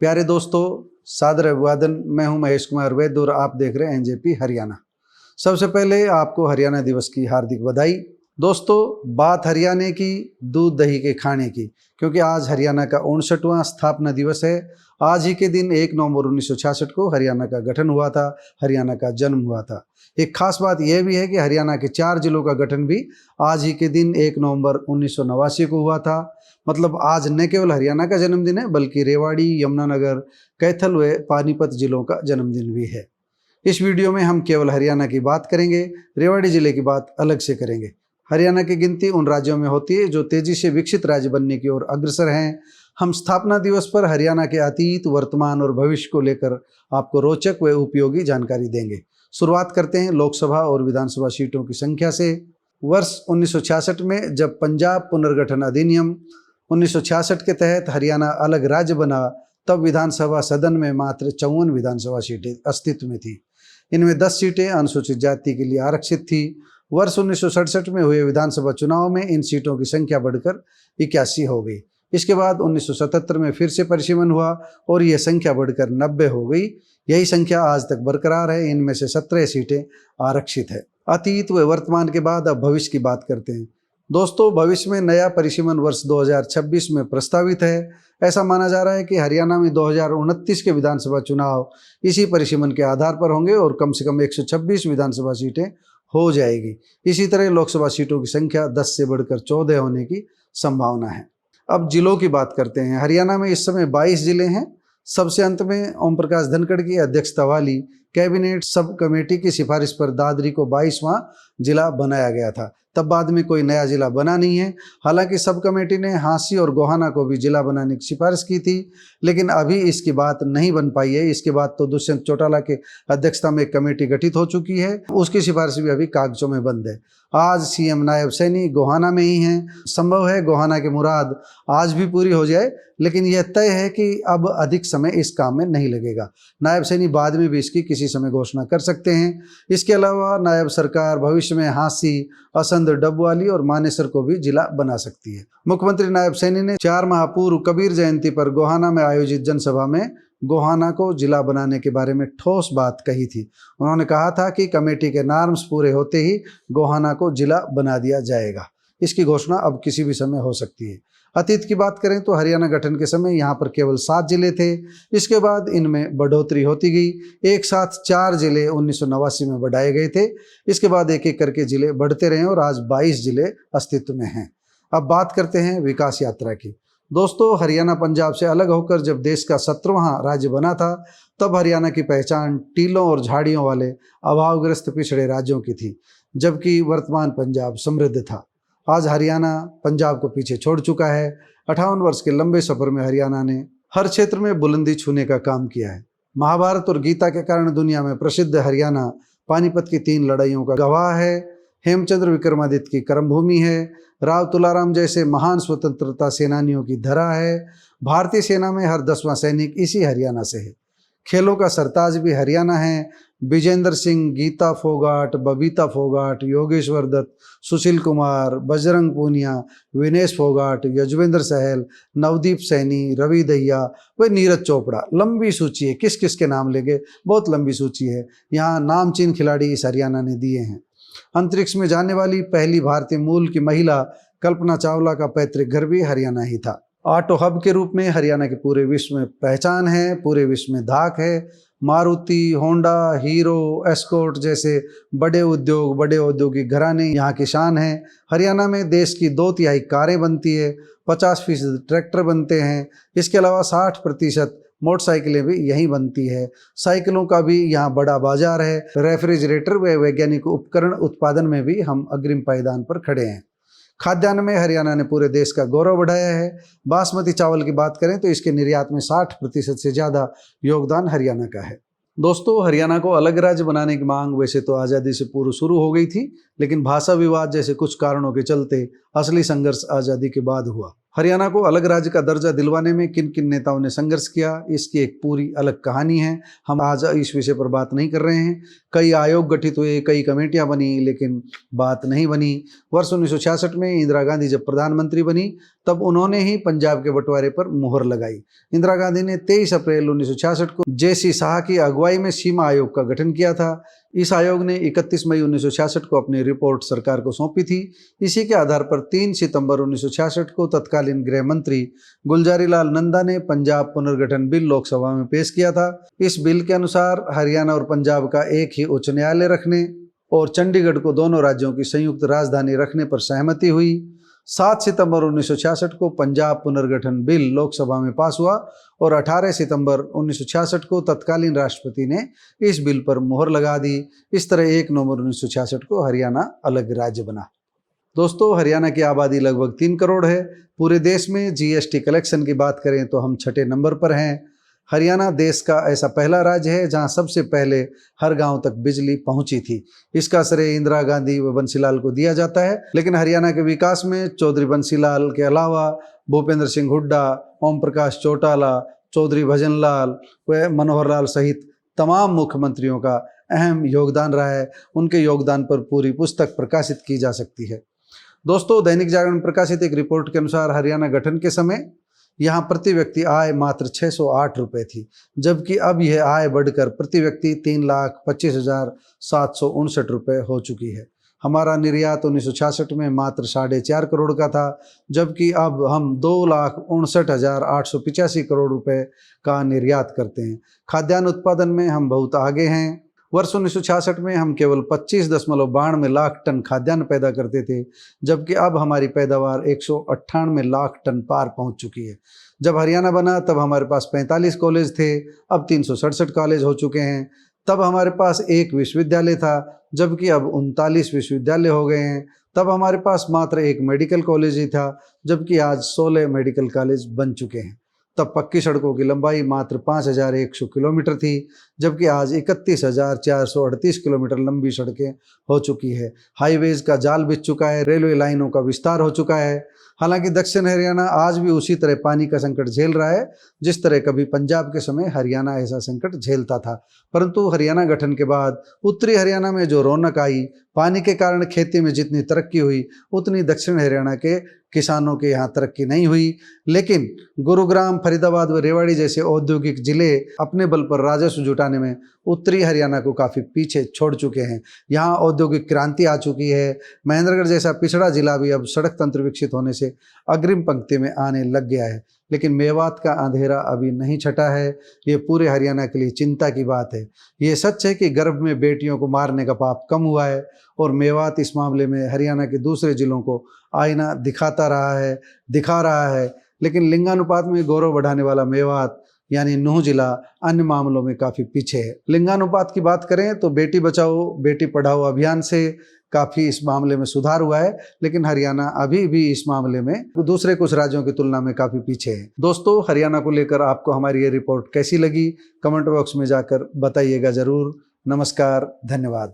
प्यारे दोस्तों, सादर अभिवादन। मैं हूं महेश कुमार वैद्य और आप देख रहे हैं एनजेपी हरियाणा। सबसे पहले आपको हरियाणा दिवस की हार्दिक बधाई। दोस्तों, बात हरियाणा की दूध दही के खाने की, क्योंकि आज हरियाणा का 59वां स्थापना दिवस है। आज ही के दिन 1 नवंबर 1966 को हरियाणा का गठन हुआ था, हरियाणा का जन्म हुआ था। एक खास बात यह भी है कि हरियाणा के 4 जिलों का गठन भी आज ही के दिन 1 नवंबर 1989 को हुआ था। मतलब आज न केवल हरियाणा का जन्मदिन है, बल्कि रेवाड़ी, यमुनानगर, कैथल व पानीपत जिलों का जन्मदिन भी है। इस वीडियो में हम केवल हरियाणा की बात करेंगे, रेवाड़ी जिले की बात अलग से करेंगे। हरियाणा की गिनती उन राज्यों में होती है जो तेजी से विकसित राज्य बनने की ओर अग्रसर हैं। हम स्थापना दिवस पर हरियाणा के अतीत, वर्तमान और भविष्य को लेकर आपको रोचक व उपयोगी जानकारी देंगे। शुरुआत करते हैं लोकसभा और विधानसभा सीटों की संख्या से। वर्ष 1966 में जब पंजाब पुनर्गठन अधिनियम 1966 के तहत हरियाणा अलग राज्य बना, तब विधानसभा सदन में मात्र 54 विधानसभा सीटें अस्तित्व में थी। इनमें 10 सीटें अनुसूचित जाति के लिए आरक्षित थी। वर्ष 1967 में हुए विधानसभा चुनाव में इन सीटों की संख्या बढ़कर 81 हो गई। इसके बाद 1977 में फिर से परिसीमन हुआ और यह संख्या बढ़कर 90 हो गई। यही संख्या आज तक बरकरार है। इनमें से 17 सीटें आरक्षित है। अतीत व वर्तमान के बाद अब भविष्य की बात करते हैं। दोस्तों, भविष्य में नया परिसीमन वर्ष 2026 में प्रस्तावित है। ऐसा माना जा रहा है कि हरियाणा में 2029 के विधानसभा चुनाव इसी परिसीमन के आधार पर होंगे और कम से कम 126 विधानसभा सीटें हो जाएगी। इसी तरह लोकसभा सीटों की संख्या 10 से बढ़कर 14 होने की संभावना है। अब जिलों की बात करते हैं। हरियाणा में इस समय 22 जिले हैं। सबसे अंत में ओम प्रकाश धनखड़ की अध्यक्षता वाली कैबिनेट सब कमेटी की सिफारिश पर दादरी को 22वां जिला बनाया गया था। तब बाद में कोई नया जिला बना नहीं है। हालांकि सब कमेटी ने हांसी और गोहाना को भी जिला बनाने की सिफारिश की थी, लेकिन अभी इसकी बात नहीं बन पाई है। इसके बाद तो दुष्यंत चौटाला के अध्यक्षता में एक कमेटी गठित हो चुकी है, उसकी सिफारिश भी अभी कागजों में बंद है। आज सीएम नायब सैनी गोहाना में ही हैं। संभव है गोहाना की मुराद आज भी पूरी हो जाए, लेकिन यह तय है कि अब अधिक समय इस काम में नहीं लगेगा। नायब सैनी बाद में भी इसकी किसी समय घोषणा कर सकते हैं। इसके अलावा नायब सरकार भविष्य में हांसी, असंध, डबवाली और मानेसर को भी जिला बना सकती है। मुख्यमंत्री नायब सैनी ने 4 माह पूर्व कबीर जयंती पर गोहाना में आयोजित जनसभा में गोहाना को जिला बनाने के बारे में ठोस बात कही थी। उन्होंने कहा था कि कमेटी के नॉर्म्स पूरे होते ही गोहाना को जिला बना दिया जाएगा। इसकी घोषणा अब किसी भी समय हो सकती है। अतीत की बात करें तो हरियाणा गठन के समय यहाँ पर केवल 7 जिले थे। इसके बाद इनमें बढ़ोतरी होती गई। एक साथ 4 जिले 1989 में बढ़ाए गए थे। इसके बाद एक एक करके जिले बढ़ते रहे और आज 22 जिले अस्तित्व में हैं। अब बात करते हैं विकास यात्रा की। दोस्तों, हरियाणा पंजाब से अलग होकर जब देश का 17वां राज्य बना था, तब हरियाणा की पहचान टीलों और झाड़ियों वाले अभावग्रस्त पिछड़े राज्यों की थी, जबकि वर्तमान पंजाब समृद्ध था। आज हरियाणा पंजाब को पीछे छोड़ चुका है। 58 वर्ष के लंबे सफर में हरियाणा ने हर क्षेत्र में बुलंदी छूने का काम किया है। महाभारत और गीता के कारण दुनिया में प्रसिद्ध हरियाणा पानीपत की 3 लड़ाइयों का गवाह है। हेमचंद्र विक्रमादित्य की कर्मभूमि है। राव तुलाराम जैसे महान स्वतंत्रता सेनानियों की धरा है। भारतीय सेना में हर 10वां सैनिक इसी हरियाणा से है। खेलों का सरताज भी हरियाणा है। विजेंद्र सिंह, गीता फोगाट, बबीता फोगाट, योगेश्वर दत्त, सुशील कुमार, बजरंग पूनिया, विनेश फोगाट, यजुवेंद्र सहल, नवदीप सैनी, रवि दहिया व नीरज चोपड़ा। लंबी सूची है, किस किस के नाम लेंगे, बहुत लंबी सूची है। यहाँ नामचीन खिलाड़ी इस हरियाणा ने दिए हैं। अंतरिक्ष में जाने वाली पहली भारतीय मूल की महिला कल्पना चावला का पैतृक घर भी हरियाणा ही था। ऑटो हब के रूप में हरियाणा के पूरे विश्व में पहचान है, पूरे विश्व में धाक है। मारुति, होंडा, हीरो, एस्कॉर्ट जैसे बड़े उद्योग, बड़े औद्योगिक घराने यहाँ की शान है। हरियाणा में देश की 2/3 कारें बनती है, 50% ट्रैक्टर बनते हैं। इसके अलावा 60% मोटरसाइकिलें भी यहीं बनती है। साइकिलों का भी यहाँ बड़ा बाजार है। रेफ्रिजरेटर व वैज्ञानिक उपकरण उत्पादन में भी हम अग्रिम पायदान पर खड़े हैं। खाद्यान्न में हरियाणा ने पूरे देश का गौरव बढ़ाया है। बासमती चावल की बात करें तो इसके निर्यात में 60% से ज़्यादा योगदान हरियाणा का है। दोस्तों, हरियाणा को अलग राज्य बनाने की मांग वैसे तो आज़ादी से पूर्व शुरू हो गई थी, लेकिन भाषा विवाद जैसे कुछ कारणों के चलते असली संघर्ष आज़ादी के बाद हुआ। हरियाणा को अलग राज्य का दर्जा दिलवाने में किन किन नेताओं ने संघर्ष किया, इसकी एक पूरी अलग कहानी है। हम आज इस विषय पर बात नहीं कर रहे हैं। कई आयोग गठित हुए, कई कमेटियां बनी, लेकिन बात नहीं बनी। वर्ष 1966 में इंदिरा गांधी जब प्रधानमंत्री बनी तब उन्होंने ही पंजाब के बंटवारे पर मुहर लगाई। इंदिरा गांधी ने 23 अप्रैल 1966 को JC शाह की अगुवाई में सीमा आयोग का गठन किया था। इस आयोग ने 31 मई 1966 को अपनी रिपोर्ट सरकार को सौंपी थी। इसी के आधार पर 3 सितंबर 1966 को तत्कालीन गृह मंत्री गुलजारी लाल नंदा ने पंजाब पुनर्गठन बिल लोकसभा में पेश किया था। इस बिल के अनुसार हरियाणा और पंजाब का एक ही उच्च न्यायालय रखने और चंडीगढ़ को दोनों राज्यों की संयुक्त राजधानी रखने पर सहमति हुई। 7 सितंबर 1966 को पंजाब पुनर्गठन बिल लोकसभा में पास हुआ और 18 सितंबर 1966 को तत्कालीन राष्ट्रपति ने इस बिल पर मुहर लगा दी। इस तरह 1 नवंबर 1966 को हरियाणा अलग राज्य बना। दोस्तों, हरियाणा की आबादी लगभग 3 करोड़ है। पूरे देश में GST कलेक्शन की बात करें तो हम 6ठे नंबर पर हैं। हरियाणा देश का ऐसा पहला राज्य है जहां सबसे पहले हर गांव तक बिजली पहुंची थी। इसका श्रेय इंदिरा गांधी व बंसीलाल को दिया जाता है। लेकिन हरियाणा के विकास में चौधरी बंसीलाल के अलावा भूपेंद्र सिंह हुड्डा, ओम प्रकाश चौटाला, चौधरी भजन लाल व मनोहर लाल सहित तमाम मुख्यमंत्रियों का अहम योगदान रहा है। उनके योगदान पर पूरी पुस्तक प्रकाशित की जा सकती है। दोस्तों, दैनिक जागरण में प्रकाशित एक रिपोर्ट के अनुसार हरियाणा गठन के समय यहाँ प्रति व्यक्ति आय मात्र 608 रुपये थी, जबकि अब यह आय बढ़कर प्रति व्यक्ति 3,25,759 रुपये हो चुकी है। हमारा निर्यात 1966 में मात्र 4.5 करोड़ का था, जबकि अब हम 2,59,885 करोड़ रुपए का निर्यात करते हैं। खाद्यान्न उत्पादन में हम बहुत आगे हैं। वर्ष 1966 में हम केवल 25.92 लाख टन खाद्यान्न पैदा करते थे, जबकि अब हमारी पैदावार 198 लाख टन पार पहुंच चुकी है। जब हरियाणा बना तब हमारे पास 45 कॉलेज थे, अब 367 कॉलेज हो चुके हैं। तब हमारे पास एक विश्वविद्यालय था, जबकि अब 39 विश्वविद्यालय हो गए हैं। तब हमारे पास मात्र एक मेडिकल कॉलेज ही था, जबकि आज 16 मेडिकल कॉलेज बन चुके हैं। तब पक्की सड़कों की लंबाई मात्र 5,100 किलोमीटर थी, जबकि आज 31,438 किलोमीटर लंबी सड़कें हो चुकी है। हाईवेज का जाल बिछ चुका है, रेलवे लाइनों का विस्तार हो चुका है। हालांकि दक्षिण हरियाणा आज भी उसी तरह पानी का संकट झेल रहा है जिस तरह कभी पंजाब के समय हरियाणा ऐसा संकट झेलता था। परंतु हरियाणा गठन के बाद उत्तरी हरियाणा में जो रौनक आई, पानी के कारण खेती में जितनी तरक्की हुई, उतनी दक्षिण हरियाणा के किसानों के यहाँ तरक्की नहीं हुई। लेकिन गुरुग्राम, फरीदाबाद व रेवाड़ी जैसे औद्योगिक जिले अपने बल पर राजस्व जुटाने में उत्तरी हरियाणा को काफ़ी पीछे छोड़ चुके हैं। यहाँ औद्योगिक क्रांति आ चुकी है। महेंद्रगढ़ जैसा पिछड़ा जिला भी अब सड़क तंत्र विकसित होने से अग्रिम पंक्ति में आने लग गया है। लेकिन मेवात का अंधेरा अभी नहीं छटा है। ये पूरे हरियाणा के लिए चिंता की बात है। ये सच है कि गर्भ में बेटियों को मारने का पाप कम हुआ है और मेवात इस मामले में हरियाणा के दूसरे जिलों को आईना दिखा रहा है। लेकिन लिंगानुपात में गौरव बढ़ाने वाला मेवात यानी नूंह जिला अन्य मामलों में काफ़ी पीछे है। लिंगानुपात की बात करें तो बेटी बचाओ बेटी पढ़ाओ अभियान से काफ़ी इस मामले में सुधार हुआ है, लेकिन हरियाणा अभी भी इस मामले में दूसरे कुछ राज्यों की तुलना में काफ़ी पीछे है। दोस्तों, हरियाणा को लेकर आपको हमारी ये रिपोर्ट कैसी लगी, कमेंट बॉक्स में जाकर बताइएगा ज़रूर। नमस्कार, धन्यवाद।